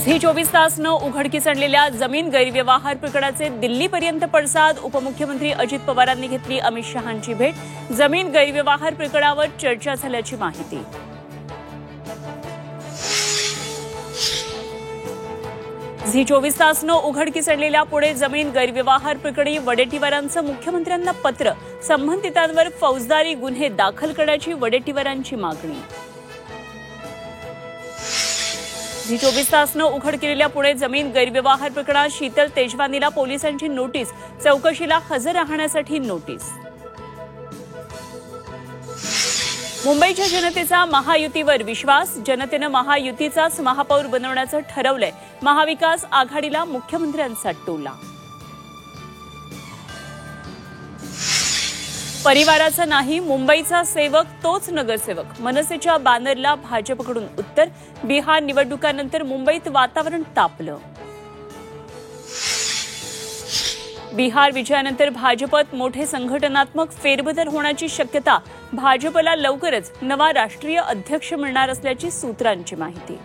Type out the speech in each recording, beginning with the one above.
Zee 24 तास न उघडकीस आणलेल्या जमीन गैरव्यवहार प्रकरणाचे दिल्लीपर्यंत पडसाद. उपमुख्यमंत्री अजित पवारांनी घेतली अमित शहांची भेट. जमीन गैरव्यवहार प्रकरणावर चर्चा झाल्याची माहिती. झी 24 तास न उघडकीस आणलेल्या पुणे जमीन गैरव्यवहार प्रकरणी वडेट्टीवारांचं मुख्यमंत्र्यांना पत्र. संबंधितांवर फौजदारी गुन्हे दाखल करण्याची वडेट्टीवारांची मागणी. झी 24 तास न उघड केलेल्या पुणे जमीन गैरव्यवहार प्रकरणात शीतल तेजवानीला पोलिसांची नोटीस. चौकशीला हजर राहण्यासाठी नोटीस. मुंबईच्या जनतेचा महायुतीवर विश्वास. जनतेनं महायुतीचाच महापौर बनवण्याचं ठरवलंय. महाविकास आघाडीला मुख्यमंत्र्यांचा टोला. परिवाराचा नाही, मुंबईचा सेवक तोच नगरसेवक. मनसेच्या बॅनरला भाजपकडून उत्तर. बिहार निवडणुकांनंतर मुंबईत वातावरण तापलं. बिहार विजयानंतर भाजपत मोठे संघटनात्मक फेरबदल होण्याची शक्यता. भाजपला लवकरच नवा राष्ट्रीय अध्यक्ष मिळणार असल्याची सूत्रांची माहिती.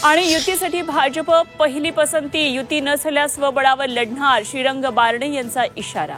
आणि युतीसाठी भाजप पहिली पसंती. युती न झाल्यास स्वबळावर लढणार. श्रीरंग बारणे यांचा इशारा.